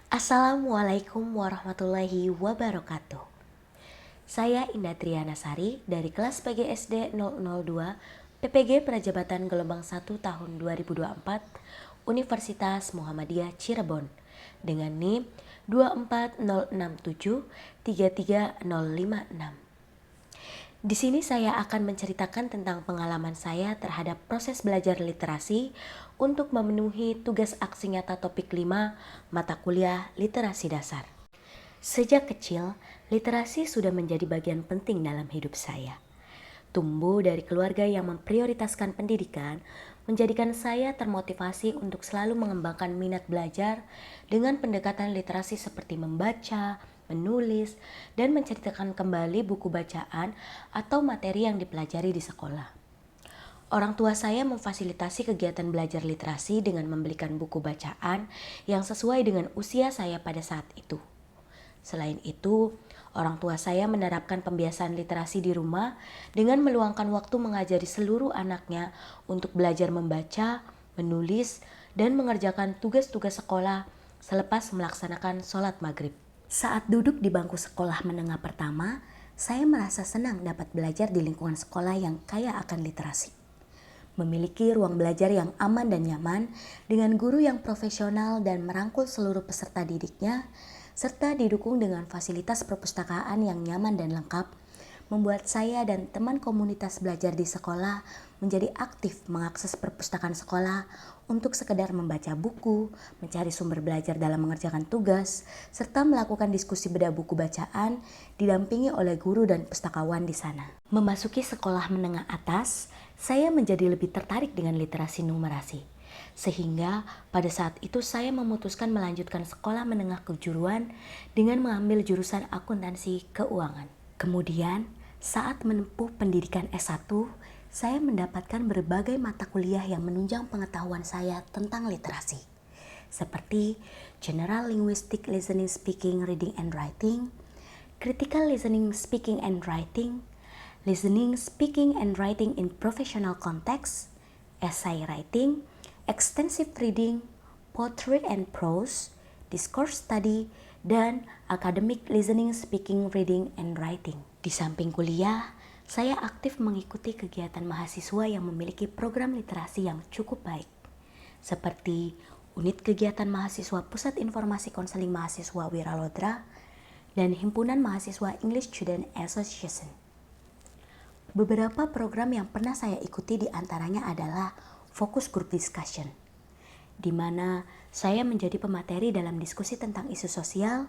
Assalamualaikum warahmatullahi wabarakatuh. Saya Indah Triana Sari dari kelas PGSD 002 PPG Prajabatan Gelombang 1 tahun 2024 Universitas Muhammadiyah Cirebon dengan NIM 24067 33056. Di sini saya akan menceritakan tentang pengalaman saya terhadap proses belajar literasi untuk memenuhi tugas aksi nyata topik 5 mata kuliah literasi dasar. Sejak kecil, literasi sudah menjadi bagian penting dalam hidup saya. Tumbuh dari keluarga yang memprioritaskan pendidikan, menjadikan saya termotivasi untuk selalu mengembangkan minat belajar dengan pendekatan literasi seperti membaca, menulis, dan menceritakan kembali buku bacaan atau materi yang dipelajari di sekolah. Orang tua saya memfasilitasi kegiatan belajar literasi dengan membelikan buku bacaan yang sesuai dengan usia saya pada saat itu. Selain itu, orang tua saya menerapkan pembiasaan literasi di rumah dengan meluangkan waktu mengajari seluruh anaknya untuk belajar membaca, menulis, dan mengerjakan tugas-tugas sekolah selepas melaksanakan sholat maghrib. Saat duduk di bangku sekolah menengah pertama, saya merasa senang dapat belajar di lingkungan sekolah yang kaya akan literasi. Memiliki ruang belajar yang aman dan nyaman dengan guru yang profesional dan merangkul seluruh peserta didiknya, serta didukung dengan fasilitas perpustakaan yang nyaman dan lengkap, membuat saya dan teman komunitas belajar di sekolah menjadi aktif mengakses perpustakaan sekolah untuk sekedar membaca buku, mencari sumber belajar dalam mengerjakan tugas, serta melakukan diskusi bedah buku bacaan didampingi oleh guru dan pustakawan di sana. Memasuki sekolah menengah atas, saya menjadi lebih tertarik dengan literasi numerasi. Sehingga pada saat itu saya memutuskan melanjutkan sekolah menengah kejuruan dengan mengambil jurusan akuntansi keuangan. Kemudian saat menempuh pendidikan S1, saya mendapatkan berbagai mata kuliah yang menunjang pengetahuan saya tentang literasi. Seperti General Linguistic Listening Speaking Reading and Writing, Critical Listening Speaking and Writing, Listening Speaking and Writing in Professional Context, Essay Writing, Extensive Reading, Portrait and Prose, Discourse Study, dan Academic Listening Speaking Reading and Writing. Di samping kuliah, saya aktif mengikuti kegiatan mahasiswa yang memiliki program literasi yang cukup baik, seperti Unit Kegiatan Mahasiswa Pusat Informasi Konseling Mahasiswa Wiralodra dan Himpunan Mahasiswa English Student Association. Beberapa program yang pernah saya ikuti diantaranya adalah Focus Group Discussion, di mana saya menjadi pemateri dalam diskusi tentang isu sosial,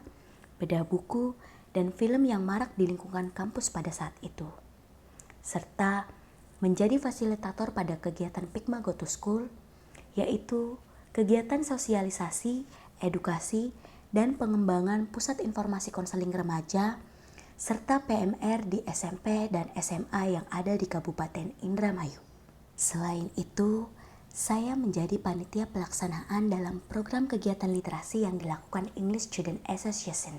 bedah buku, dan film yang marak di lingkungan kampus pada saat itu. Serta menjadi fasilitator pada kegiatan Pikma Go to School, yaitu kegiatan sosialisasi, edukasi, dan pengembangan Pusat Informasi Konseling Remaja, serta PMR di SMP dan SMA yang ada di Kabupaten Indramayu. Selain itu, saya menjadi panitia pelaksanaan dalam program kegiatan literasi yang dilakukan English Student Association,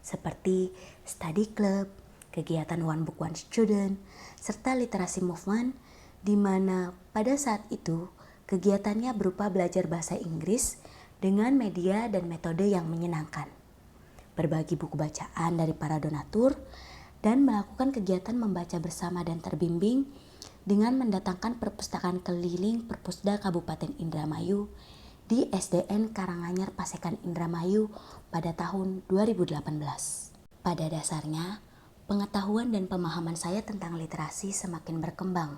seperti Study Club, kegiatan One Book One Student, serta Literasi Movement, di mana pada saat itu kegiatannya berupa belajar bahasa Inggris dengan media dan metode yang menyenangkan, berbagi buku bacaan dari para donatur, dan melakukan kegiatan membaca bersama dan terbimbing dengan mendatangkan perpustakaan keliling Perpusda Kabupaten Indramayu di SDN Karanganyar Pasekan Indramayu pada tahun 2018. Pada dasarnya, pengetahuan dan pemahaman saya tentang literasi semakin berkembang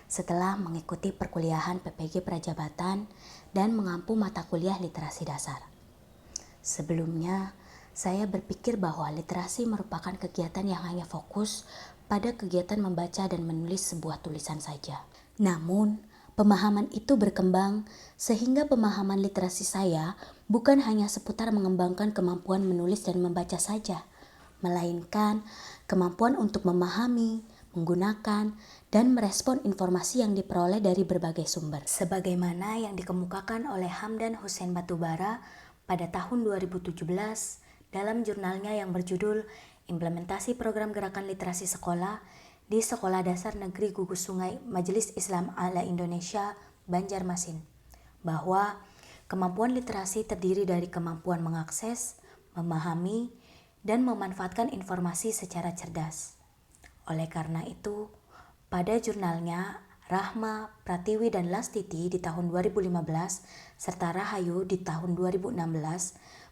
setelah mengikuti perkuliahan PPG Prajabatan dan mengampu mata kuliah literasi dasar. Sebelumnya, saya berpikir bahwa literasi merupakan kegiatan yang hanya fokus pada kegiatan membaca dan menulis sebuah tulisan saja. Namun, pemahaman itu berkembang sehingga pemahaman literasi saya bukan hanya seputar mengembangkan kemampuan menulis dan membaca saja, melainkan kemampuan untuk memahami, menggunakan, dan merespon informasi yang diperoleh dari berbagai sumber. Sebagaimana yang dikemukakan oleh Hamdan Hussein Batubara pada tahun 2017 dalam jurnalnya yang berjudul Implementasi Program Gerakan Literasi Sekolah di Sekolah Dasar Negeri Gugus Sungai Majelis Islam Ala Indonesia, Banjarmasin, bahwa Kemampuan literasi terdiri dari kemampuan mengakses, memahami, dan memanfaatkan informasi secara cerdas. Oleh karena itu, pada jurnalnya Rahma, Pratiwi, dan Lastiti di tahun 2015 serta Rahayu di tahun 2016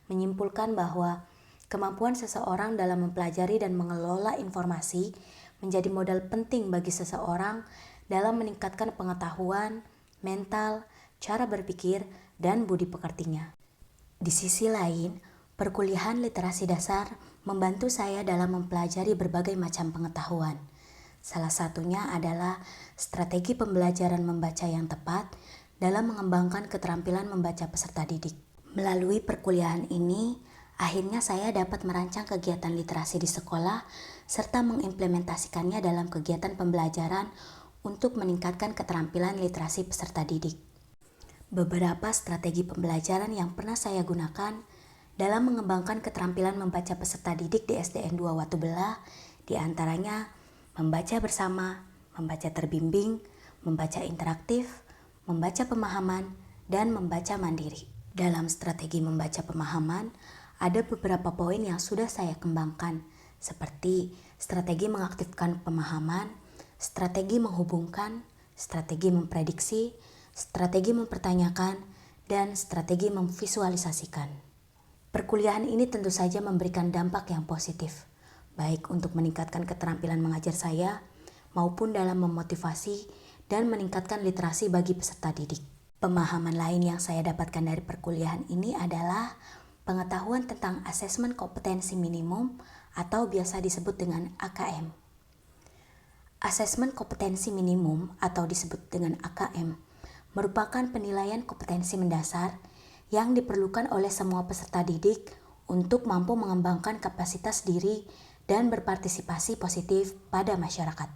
menyimpulkan bahwa kemampuan seseorang dalam mempelajari dan mengelola informasi menjadi modal penting bagi seseorang dalam meningkatkan pengetahuan, mental, cara berpikir, dan budi pekertinya. Di sisi lain, perkuliahan literasi dasar membantu saya dalam mempelajari berbagai macam pengetahuan. Salah satunya adalah strategi pembelajaran membaca yang tepat dalam mengembangkan keterampilan membaca peserta didik. Melalui perkuliahan ini, akhirnya saya dapat merancang kegiatan literasi di sekolah serta mengimplementasikannya dalam kegiatan pembelajaran untuk meningkatkan keterampilan literasi peserta didik. Beberapa strategi pembelajaran yang pernah saya gunakan dalam mengembangkan keterampilan membaca peserta didik di SDN 2 Watubelah diantaranya membaca bersama, membaca terbimbing, membaca interaktif, membaca pemahaman, dan membaca mandiri. Dalam strategi membaca pemahaman, ada beberapa poin yang sudah saya kembangkan, seperti strategi mengaktifkan pemahaman, strategi menghubungkan, strategi memprediksi, strategi mempertanyakan, dan strategi memvisualisasikan. Perkuliahan ini tentu saja memberikan dampak yang positif, baik untuk meningkatkan keterampilan mengajar saya, maupun dalam memotivasi dan meningkatkan literasi bagi peserta didik. Pemahaman lain yang saya dapatkan dari perkuliahan ini adalah pengetahuan tentang asesmen kompetensi minimum atau biasa disebut dengan AKM. Asesmen kompetensi minimum atau disebut dengan AKM merupakan penilaian kompetensi mendasar yang diperlukan oleh semua peserta didik untuk mampu mengembangkan kapasitas diri dan berpartisipasi positif pada masyarakat.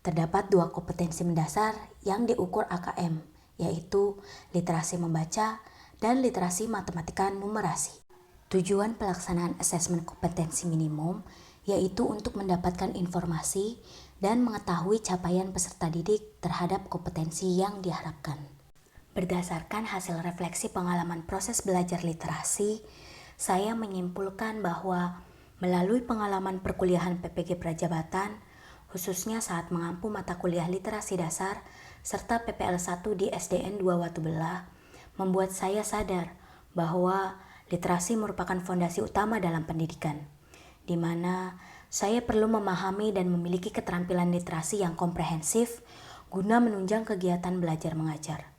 Terdapat dua kompetensi mendasar yang diukur AKM, yaitu literasi membaca dan literasi matematika numerasi. Tujuan pelaksanaan asesmen kompetensi minimum yaitu untuk mendapatkan informasi dan mengetahui capaian peserta didik terhadap kompetensi yang diharapkan. Berdasarkan hasil refleksi pengalaman proses belajar literasi, saya menyimpulkan bahwa melalui pengalaman perkuliahan PPG Prajabatan, khususnya saat mengampu mata kuliah literasi dasar serta PPL 1 di SDN 2 Watubelah, membuat saya sadar bahwa literasi merupakan fondasi utama dalam pendidikan, di mana saya perlu memahami dan memiliki keterampilan literasi yang komprehensif guna menunjang kegiatan belajar mengajar.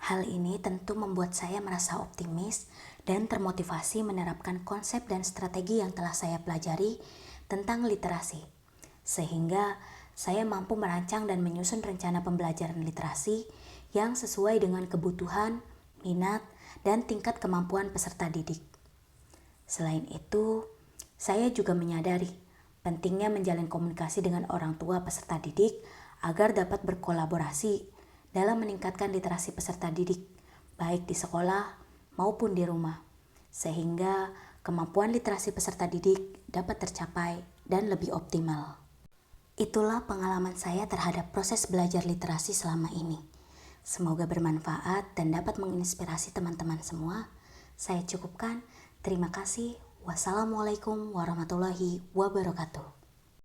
Hal ini tentu membuat saya merasa optimis dan termotivasi menerapkan konsep dan strategi yang telah saya pelajari tentang literasi, sehingga saya mampu merancang dan menyusun rencana pembelajaran literasi yang sesuai dengan kebutuhan, minat, dan tingkat kemampuan peserta didik. Selain itu, saya juga menyadari pentingnya menjalin komunikasi dengan orang tua peserta didik agar dapat berkolaborasi dalam meningkatkan literasi peserta didik, baik di sekolah maupun di rumah, sehingga kemampuan literasi peserta didik dapat tercapai dan lebih optimal. Itulah pengalaman saya terhadap proses belajar literasi selama ini. Semoga bermanfaat dan dapat menginspirasi teman-teman semua. Saya cukupkan. Terima kasih. Wassalamualaikum warahmatullahi wabarakatuh.